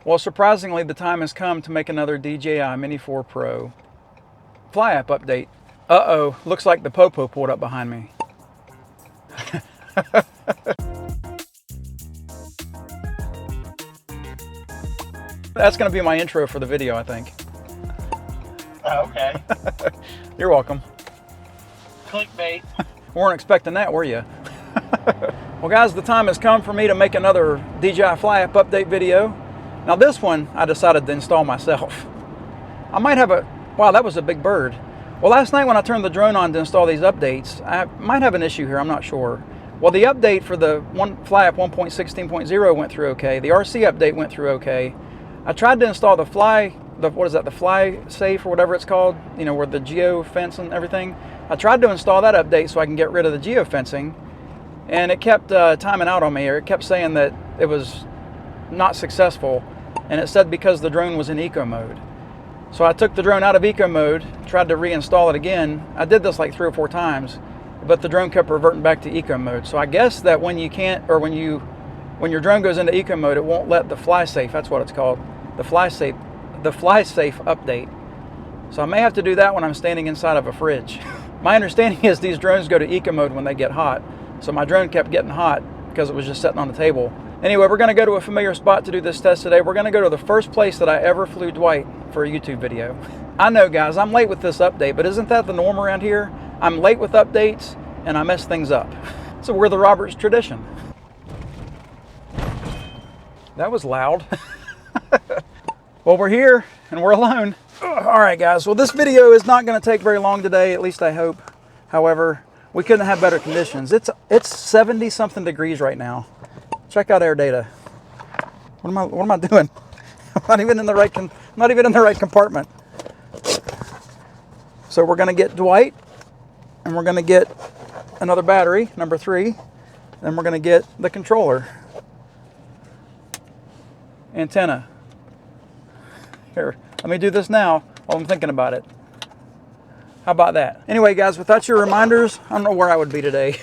Well, surprisingly, the time has come to make another DJI Mini 4 Pro fly app update. Uh-oh, looks like the Popo pulled up behind me. That's going to be my intro for the video, I think. Okay. You're welcome. Clickbait. Weren't expecting that, were you? Well, guys, the time has come for me to make another DJI Fly app update video. Now this one, I decided to install myself. I might have a, wow, that was a big bird. Well, last night when I turned the drone on to install these updates, I might have an issue here, I'm not sure. Well, the update for the Fly app 1.16.0 went through okay. The RC update went through okay. I tried to install the Fly Safe or whatever it's called, you know, where the geo fence and everything. I tried to install that update so I can get rid of the geo fencing, and it kept timing out on me, or it kept saying that it was not successful, and it said because the drone was in eco mode. So I took the drone out of eco mode, tried to reinstall it again. I did this like 3 or 4 times, but the drone kept reverting back to eco mode. So I guess that when you can't, or when your drone goes into eco mode, it won't let the Fly Safe, that's what it's called, the Fly Safe update. So I may have to do that when I'm standing inside of a fridge. My understanding is these drones go to eco mode when they get hot. So my drone kept getting hot because it was just sitting on the table. Anyway, we're gonna go to a familiar spot to do this test today. We're gonna go to the first place that I ever flew Dwight for a YouTube video. I know, guys, I'm late with this update, but isn't that the norm around here? I'm late with updates and I mess things up. So we're the Roberts tradition. That was loud. Well, we're here and we're alone. All right, guys, well, this video is not gonna take very long today, at least I hope. However, we couldn't have better conditions. It's 70 something degrees right now. Check out air data. What am I doing? I'm not even in the right compartment. So we're gonna get Dwight, and we're gonna get another battery, number 3, then we're gonna get the controller. Antenna. Here, let me do this now while I'm thinking about it. How about that? Anyway, guys, without your reminders, I don't know where I would be today.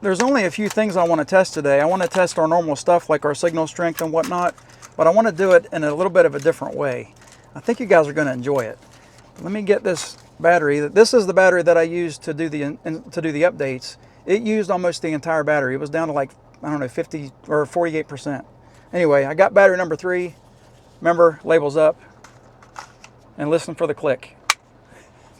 There's only a few things I want to test today. I want to test our normal stuff like our signal strength and whatnot, but I want to do it in a little bit of a different way. I think you guys are going to enjoy it. Let me get this battery. This is the battery that I used to do the updates. It used almost the entire battery. It was down to like, I don't know, 50 or 48%. Anyway, I got battery number 3. Remember, labels up, and listen for the click.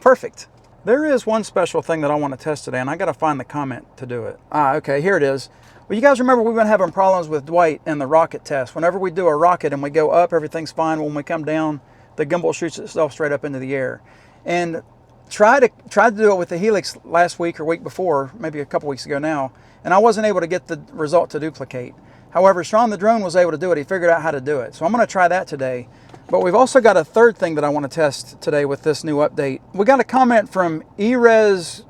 Perfect. There is one special thing that I want to test today, and I got to find the comment to do it. Okay, here it is. Well, you guys remember we've been having problems with Dwight and the rocket test. Whenever we do a rocket and we go up, everything's fine. When we come down, the gimbal shoots itself straight up into the air. And tried to do it with the Helix last week or week before, maybe a couple weeks ago now, and I wasn't able to get the result to duplicate. However, Sean the drone was able to do it. He figured out how to do it. So I'm going to try that today. But we've also got a third thing that I want to test today with this new update. We got a comment from Erez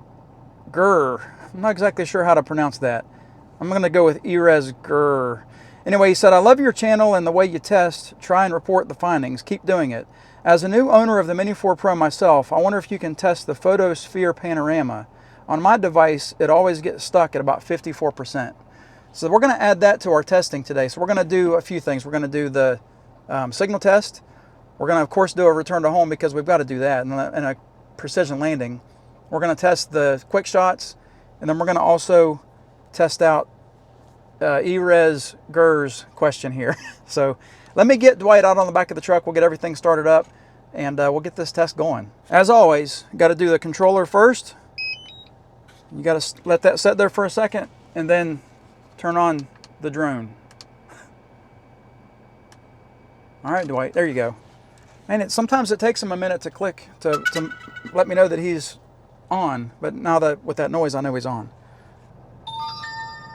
Gur. I'm not exactly sure how to pronounce that. I'm going to go with Erez Gur. Anyway, he said, I love your channel and the way you test. Try and report the findings. Keep doing it. As a new owner of the Mini 4 Pro myself, I wonder if you can test the photosphere panorama. On my device, it always gets stuck at about 54%. So we're going to add that to our testing today. So we're going to do a few things. We're going to do the signal test. We're going to, of course, do a return to home because we've got to do that, and a precision landing. We're going to test the quick shots, and then we're going to also test out Erez Gur's question here. So let me get Dwight out on the back of the truck. We'll get everything started up, and we'll get this test going. As always, got to do the controller first. You got to let that sit there for a second, and then turn on the drone. All right, Dwight, there you go. And sometimes it takes him a minute to click to let me know that he's on, but now that with that noise, I know he's on.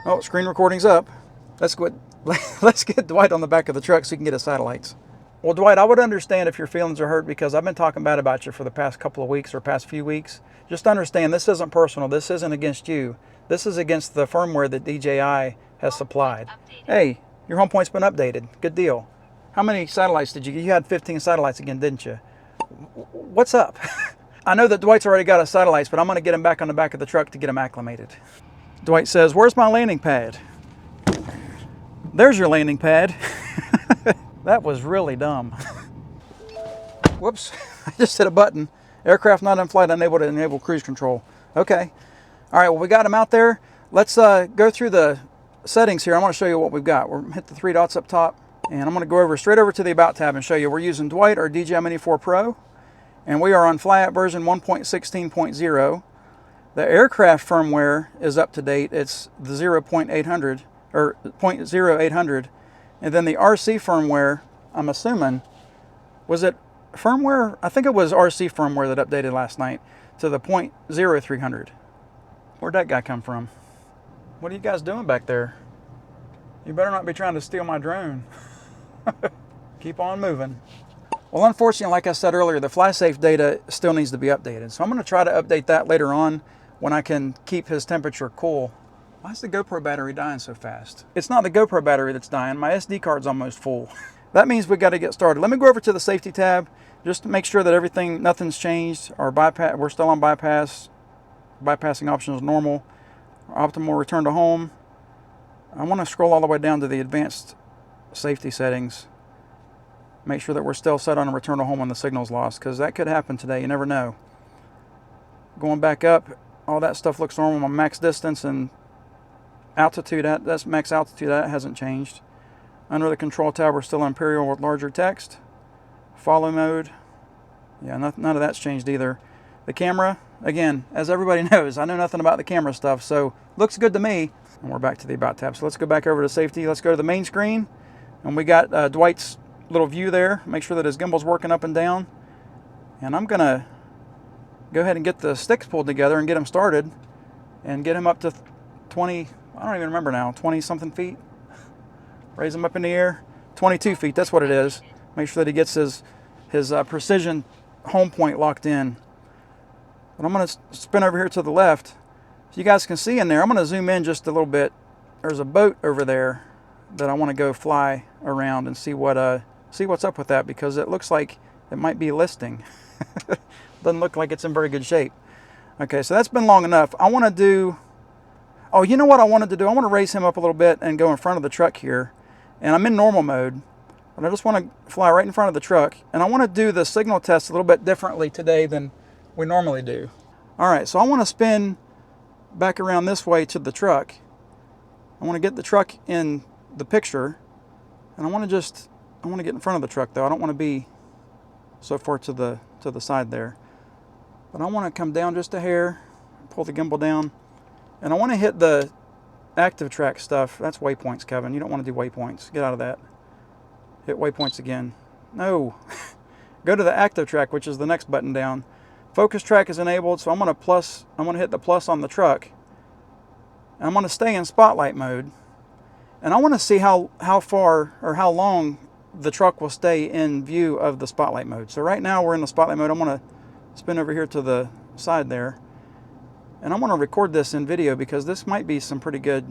Oh, screen recording's up. Let's get Dwight on the back of the truck so he can get his satellites. Well, Dwight, I would understand if your feelings are hurt because I've been talking bad about you for the past couple of weeks or past few weeks. Just understand this isn't personal. This isn't against you. This is against the firmware that DJI has supplied. Hey, your home point's been updated. Good deal. How many satellites did you get? You had 15 satellites again, didn't you? What's up? I know that Dwight's already got his satellites, but I'm going to get him back on the back of the truck to get him acclimated. Dwight says, where's my landing pad? There's your landing pad. That was really dumb. Whoops, I just hit a button. Aircraft not in flight, unable to enable cruise control. Okay. All right, well, we got them out there. Let's go through the settings here. I want to show you what we've got. We're hit the 3 dots up top, and I'm going to go straight over to the About tab and show you. We're using Dwight, our DJI Mini 4 Pro, and we are on fly-out version 1.16.0. The aircraft firmware is up to date. It's the 0.800 or 0.0800, and then the RC firmware, I'm assuming, was it firmware? I think it was RC firmware that updated last night to the 0.0300. Where'd that guy come from? What are you guys doing back there? You better not be trying to steal my drone. Keep on moving. Well, unfortunately, like I said earlier, the FlySafe data still needs to be updated. So I'm going to try to update that later on when I can keep his temperature cool. Why is the GoPro battery dying so fast? It's not the GoPro battery that's dying. My SD card's almost full. That means we got to get started. Let me go over to the safety tab just to make sure that nothing's changed. Our bypass, we're still on bypass. Bypassing option is normal. Optimal return to home. I want to scroll all the way down to the advanced safety settings. Make sure that we're still set on a return to home when the signal's lost, because that could happen today. You never know. Going back up, all that stuff looks normal. My max distance and altitude, that's max altitude, that hasn't changed. Under the control tab, we're still Imperial with larger text. Follow mode, yeah, none of that's changed either. The camera, again, as everybody knows, I know nothing about the camera stuff, so looks good to me. And we're back to the About tab. So let's go back over to safety. Let's go to the main screen, and we got Dwight's little view there. Make sure that his gimbal's working up and down. And I'm gonna go ahead and get the sticks pulled together and get him started and get him up to 20, I don't even remember now, 20 something feet. Raise him up in the air. 22 feet, that's what it is. Make sure that he gets his precision home point locked in. But I'm going to spin over here to the left. So you guys can see in there, I'm going to zoom in just a little bit. There's a boat over there that I want to go fly around and see what's up with that, because it looks like it might be listing. Doesn't look like it's in very good shape. Okay, so that's been long enough. I want to do, oh, you know what I wanted to do? I want to raise him up a little bit and go in front of the truck here. And I'm in normal mode, but I just want to fly right in front of the truck. And I want to do the signal test a little bit differently today than we normally do. All right, so I want to spin back around this way to the truck. I want to get the truck in the picture, and I want to get in front of the truck though. I don't want to be so far to the side there. But I want to come down just a hair, pull the gimbal down, and I want to hit the active track stuff. That's waypoints, Kevin. You don't want to do waypoints. Get out of that. Hit waypoints again. No. Go to the active track, which is the next button down. Focus track is enabled, so I'm going to hit the plus on the truck. And I'm going to stay in spotlight mode. And I want to see how far or how long the truck will stay in view of the spotlight mode. So right now we're in the spotlight mode. I'm going to spin over here to the side there. And I'm going to record this in video because this might be some pretty good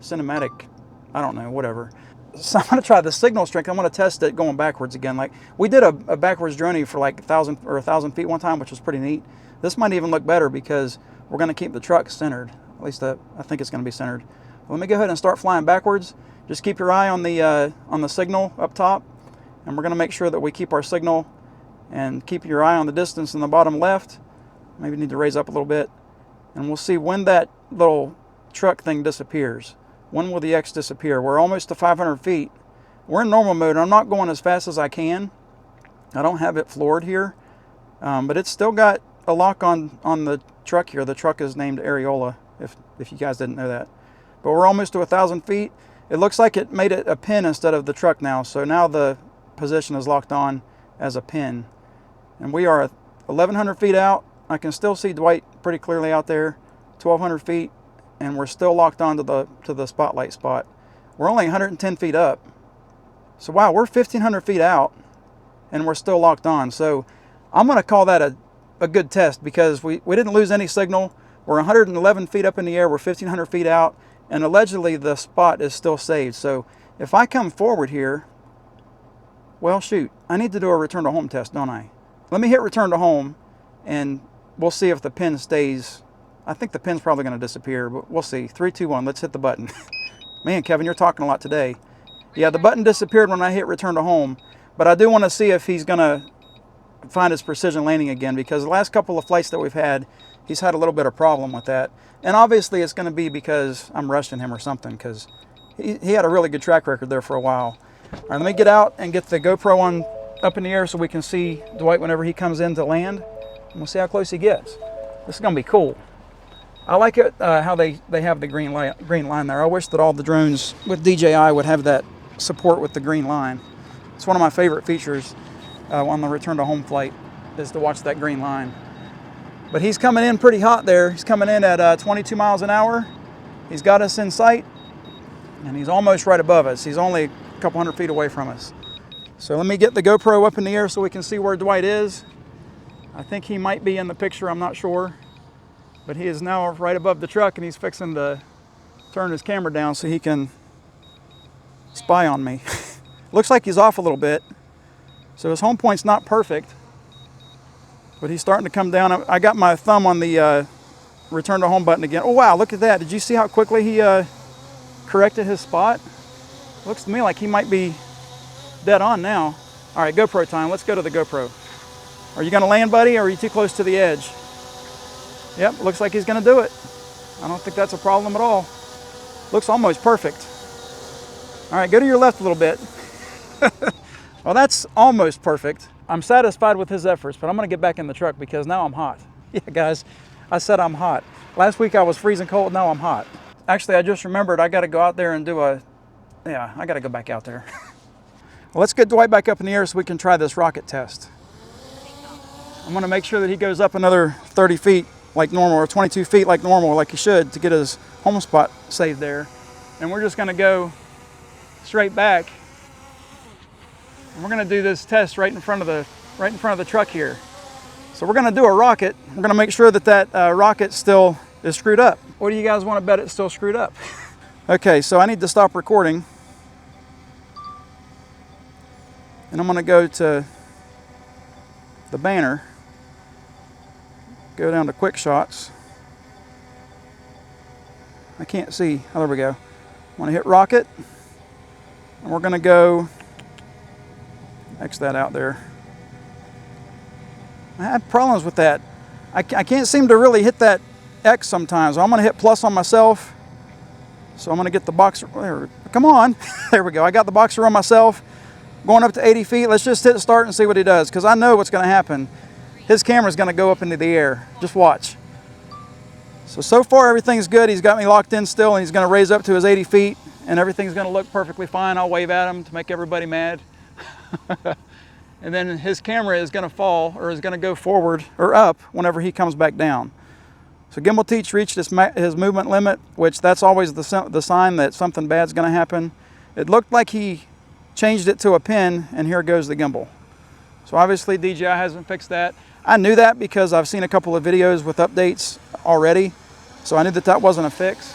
cinematic, I don't know, whatever. So I'm going to try the signal strength. I'm going to test it going backwards again. Like we did a backwards journey for like 1,000 feet one time, which was pretty neat. This might even look better because we're going to keep the truck centered. At least I think it's going to be centered. Let me go ahead and start flying backwards. Just keep your eye on the signal up top, and we're going to make sure that we keep our signal, and keep your eye on the distance in the bottom left. Maybe need to raise up a little bit, and we'll see when that little truck thing disappears. When will the X disappear? We're almost to 500 feet. We're in normal mode. I'm not going as fast as I can. I don't have it floored here, but it's still got a lock on the truck here. The truck is named Areola, if you guys didn't know that. But we're almost to 1,000 feet. It looks like it made it a pin instead of the truck now. So now the position is locked on as a pin. And we are 1,100 feet out. I can still see Dwight pretty clearly out there. 1,200 feet. And we're still locked on to the spotlight spot. We're only 110 feet up. So wow, we're 1,500 feet out and we're still locked on. So I'm going to call that a good test because we didn't lose any signal. We're 111 feet up in the air. We're 1,500 feet out. And allegedly the spot is still saved. So if I come forward here, well shoot, I need to do a return to home test, don't I? Let me hit return to home and we'll see if the pin stays. I think the pin's probably going to disappear, but we'll see. 3, 2, 1, let's hit the button. Man, Kevin, you're talking a lot today. Yeah, the button disappeared when I hit return to home, but I do want to see if he's going to find his precision landing again, because the last couple of flights that we've had, he's had a little bit of problem with that. And obviously it's going to be because I'm rushing him or something, because he had a really good track record there for a while. All right, let me get out and get the GoPro on up in the air so we can see Dwight whenever he comes in to land. And we'll see how close he gets. This is going to be cool. I like it how they have the green line there. I wish that all the drones with DJI would have that support with the green line. It's one of my favorite features on the return to home flight, is to watch that green line. But he's coming in pretty hot there. He's coming in at 22 miles an hour. He's got us in sight, and he's almost right above us. He's only a couple hundred feet away from us. So let me get the GoPro up in the air so we can see where Dwight is. I think he might be in the picture, I'm not sure. But he is now right above the truck, and he's fixing to turn his camera down so he can spy on me. Looks like he's off a little bit. So his home point's not perfect, but he's starting to come down. I got my thumb on the return to home button again. Oh wow, look at that. Did you see how quickly he corrected his spot? Looks to me like he might be dead on now. All right, GoPro time. Let's go to the GoPro. Are you gonna land, buddy, or are you too close to the edge? Yep, looks like he's gonna do it. I don't think that's a problem at all. Looks almost perfect. All right, go to your left a little bit. Well, that's almost perfect. I'm satisfied with his efforts, but I'm gonna get back in the truck because now I'm hot. Yeah, guys, I said I'm hot. Last week I was freezing cold, now I'm hot. Actually, I just remembered I gotta go out there and do I gotta go back out there. Well, let's get Dwight back up in the air so we can try this rocket test. I'm gonna make sure that he goes up another 30 feet like normal, or 22 feet like normal, like he should, to get his home spot saved there. And we're just gonna go straight back. And we're gonna do this test right in front of the truck here. So we're gonna do a rocket. We're gonna make sure that that rocket still is screwed up. What do you guys want to bet it's still screwed up? Okay, so I need to stop recording. And I'm gonna go to the banner, go down to quick shots. I can't see. Oh, there we go. I'm gonna hit rocket, and we're gonna go X that out there. I had problems with that. I can't seem to really hit that X sometimes. I'm gonna hit plus on myself. So I'm gonna get the boxer, there, come on. There we go, I got the boxer on myself. Going up to 80 feet, let's just hit start and see what he does, because I know what's gonna happen. His camera's gonna go up into the air, just watch. So far everything's good. He's got me locked in still, and he's gonna raise up to his 80 feet, and everything's gonna look perfectly fine. I'll wave at him to make everybody mad. And then his camera is gonna fall, or is gonna go forward or up whenever he comes back down. So gimbal teach reached his movement limit, which that's always the sign that something bad's gonna happen. It looked like he changed it to a pin, and here goes the gimbal. So obviously DJI hasn't fixed that. I knew that because I've seen a couple of videos with updates already, so I knew that that wasn't a fix.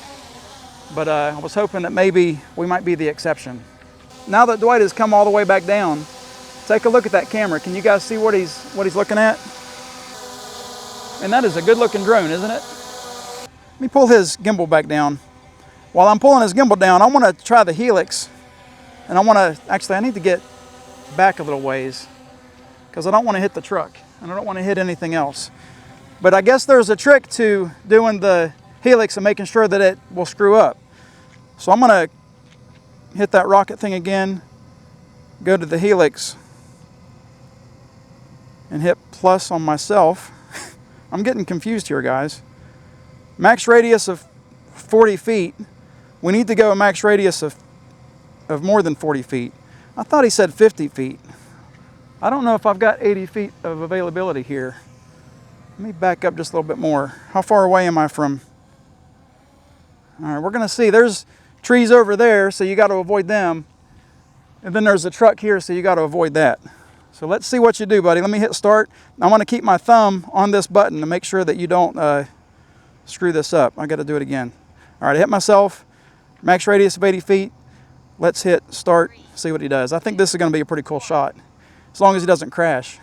But I was hoping that maybe we might be the exception. Now that Dwight has come all the way back down, take a look at that camera. Can you guys see what he's looking at? And that is a good looking drone, isn't it? Let me pull his gimbal back down. While I'm pulling his gimbal down, I want to try the Helix. And I need to get back a little ways, because I don't want to hit the truck, and I don't want to hit anything else. But I guess there's a trick to doing the Helix and making sure that it will screw up. So I'm gonna hit that rocket thing again, go to the Helix, and hit plus on myself. I'm getting confused here, guys. Max radius of 40 feet. We need to go a max radius of more than 40 feet. I thought he said 50 feet. I don't know if I've got 80 feet of availability here. Let me back up just a little bit more. How far away am I from? All right, we're gonna see. There's trees over there, so you got to avoid them. And then there's a truck here, so you got to avoid that. So let's see what you do, buddy. Let me hit start. I want to keep my thumb on this button to make sure that you don't screw this up. I got to do it again. All right, I hit myself. Max radius of 80 feet. Let's hit start, see what he does. I think this is going to be a pretty cool shot, as long as he doesn't crash.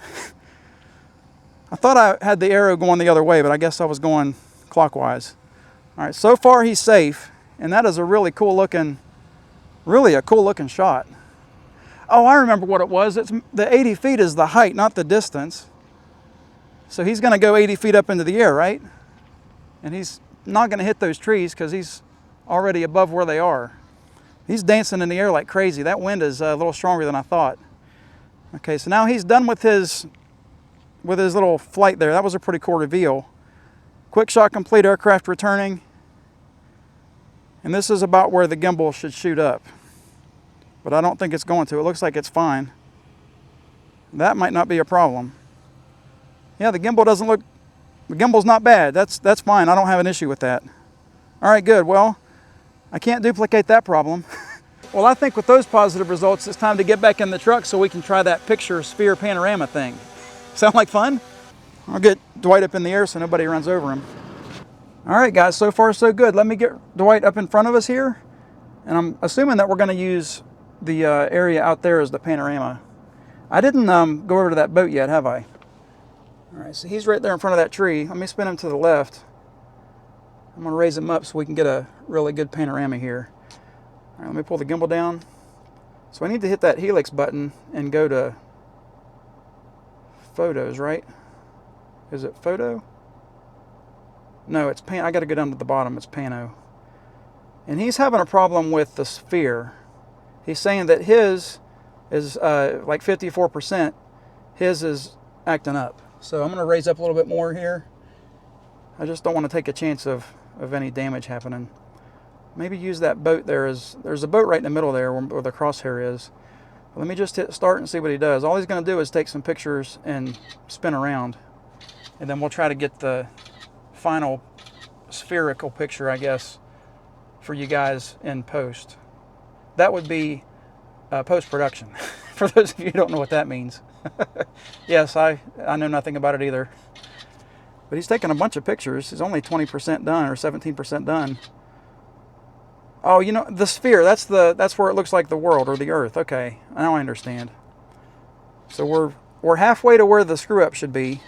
I thought I had the arrow going the other way, but I guess I was going clockwise. All right, so far he's safe, and that is a really cool looking Really a cool looking shot. Oh, I remember what it was. It's the 80 feet is the height, not the distance. So he's going to go 80 feet up into the air, right? And he's not going to hit those trees because he's already above where they are. He's dancing in the air like crazy. That wind is a little stronger than I thought. Okay, so now he's done with his little flight there. That was a pretty cool reveal. Quick shot complete, aircraft returning. And this is about where the gimbal should shoot up. But I don't think it's going to. It looks like it's fine. That might not be a problem. Yeah, the gimbal's not bad. That's fine. I don't have an issue with that. All right, good. Well, I can't duplicate that problem. Well, I think with those positive results, it's time to get back in the truck so we can try that picture sphere panorama thing. Sound like fun? I'll get Dwight up in the air so nobody runs over him. All right, guys, so far so good. Let me get Dwight up in front of us here. And I'm assuming that we're going to use the area out there as the panorama. I didn't go over to that boat yet, have I? All right, so he's right there in front of that tree. Let me spin him to the left. I'm going to raise him up so we can get a really good panorama here. All right, let me pull the gimbal down. So I need to hit that Helix button and go to photos, right? Is it photo? No, it's pan. I got to go down to the bottom. It's pano. And he's having a problem with the sphere. He's saying that his is like 54%. His is acting up. So I'm going to raise up a little bit more here. I just don't want to take a chance of any damage happening. Maybe use that boat there. There's a boat right in the middle there where the crosshair is. But let me just hit start and see what he does. All he's going to do is take some pictures and spin around. And then we'll try to get the final spherical picture, I guess, for you guys in post. That would be post-production. For those of you who don't know what that means. Yes, I know nothing about it either. But he's taking a bunch of pictures. He's only 20% done or 17% done. Oh, you know, the sphere, that's where it looks like the world or the earth. Okay, now I understand. So we're halfway to where the screw up should be.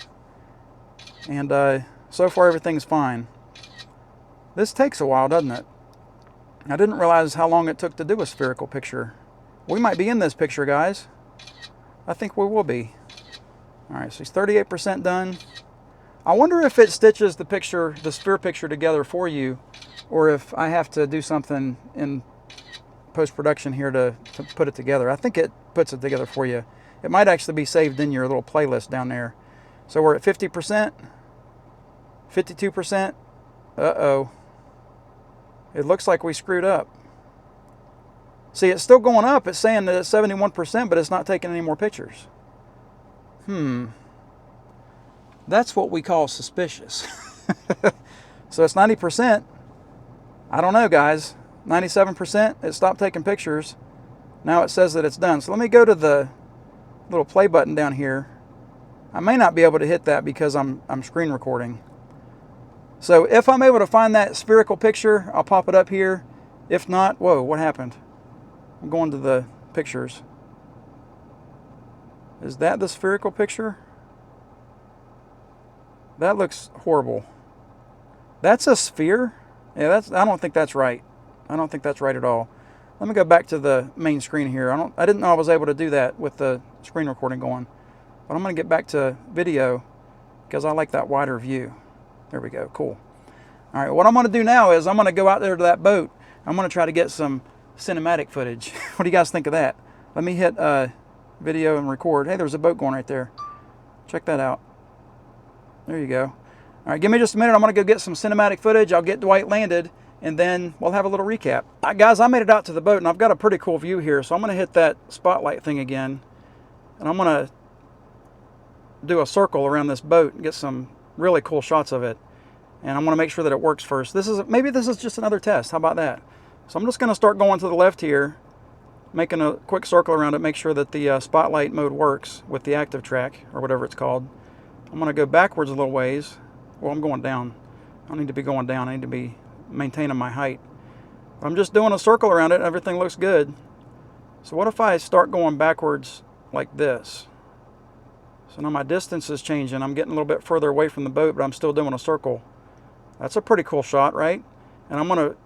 And so far everything's fine. This takes a while, doesn't it? I didn't realize how long it took to do a spherical picture. We might be in this picture, guys. I think we will be. All right, so he's 38% done. I wonder if it stitches the sphere picture together for you, or if I have to do something in post-production here to put it together. I think it puts it together for you. It might actually be saved in your little playlist down there. So we're at 50%, 52%. Uh-oh. It looks like we screwed up. See, it's still going up. It's saying that it's 71%, but it's not taking any more pictures. That's what we call suspicious. So it's 90%. I don't know, guys. 97%. It stopped taking pictures. Now it says that it's done. So let me go to the little play button down here. I may not be able to hit that because I'm screen recording. So if I'm able to find that spherical picture, I'll pop it up here. If not, whoa, what happened? I'm going to the pictures. Is that the spherical picture? That looks horrible. That's a sphere? Yeah, I don't think that's right. I don't think that's right at all. Let me go back to the main screen here. I didn't know I was able to do that with the screen recording going. But I'm going to get back to video because I like that wider view. There we go. Cool. All right, what I'm going to do now is I'm going to go out there to that boat. I'm going to try to get some cinematic footage. What do you guys think of that? Let me hit video and record. Hey, there's a boat going right there. Check that out. There you go. All right, give me just a minute. I'm going to go get some cinematic footage. I'll get Dwight landed, and then we'll have a little recap. All right, guys, I made it out to the boat, and I've got a pretty cool view here. So I'm going to hit that spotlight thing again, and I'm going to do a circle around this boat and get some really cool shots of it. And I'm going to make sure that it works first. Maybe this is just another test. How about that? So I'm just going to start going to the left here, making a quick circle around it, make sure that the spotlight mode works with the active track, or whatever it's called. I'm going to go backwards a little ways. Well, I'm going down. I don't need to be going down. I need to be maintaining my height. I'm just doing a circle around it. Everything looks good. So what if I start going backwards like this? So now my distance is changing. I'm getting a little bit further away from the boat, but I'm still doing a circle. That's a pretty cool shot, right? And I'm going to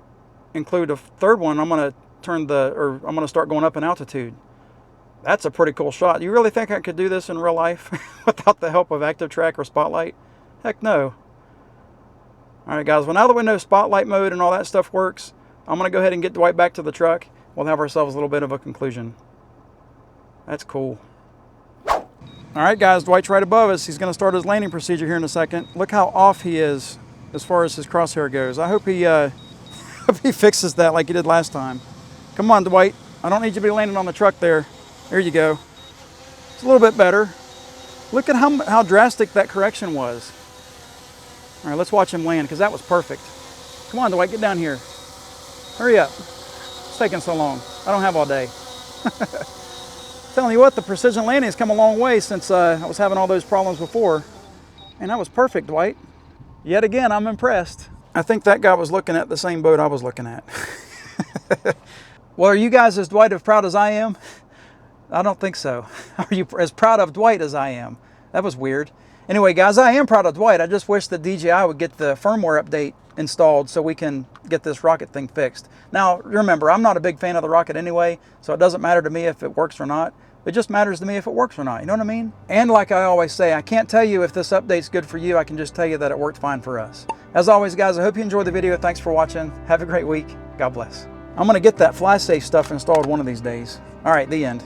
include a third one. I'm going to or I'm gonna start going up in altitude. That's a pretty cool shot. You really think I could do this in real life without the help of Active Track or Spotlight? Heck no. All right, guys, well, now that we know Spotlight mode and all that stuff works, I'm gonna go ahead and get Dwight back to the truck. We'll have ourselves a little bit of a conclusion. That's cool. All right, guys, Dwight's right above us. He's gonna start his landing procedure here in a second. Look how off he is as far as his crosshair goes. I hope he, hope he fixes that like he did last time. Come on, Dwight. I don't need you to be landing on the truck there. There you go. It's a little bit better. Look at how drastic that correction was. All right, let's watch him land because that was perfect. Come on, Dwight, get down here. Hurry up. It's taking so long. I don't have all day. Telling you what, the precision landing has come a long way since I was having all those problems before. And that was perfect, Dwight. Yet again, I'm impressed. I think that guy was looking at the same boat I was looking at. Well, are you guys as Dwight as proud as I am? I don't think so. Are you as proud of Dwight as I am? That was weird. Anyway, guys, I am proud of Dwight. I just wish that DJI would get the firmware update installed so we can get this rocket thing fixed. Now, remember, I'm not a big fan of the rocket anyway, so it doesn't matter to me if it works or not. It just matters to me if it works or not. You know what I mean? And like I always say, I can't tell you if this update's good for you. I can just tell you that it worked fine for us. As always, guys, I hope you enjoyed the video. Thanks for watching. Have a great week. God bless. I'm going to get that fly safe stuff installed one of these days. All right, the end.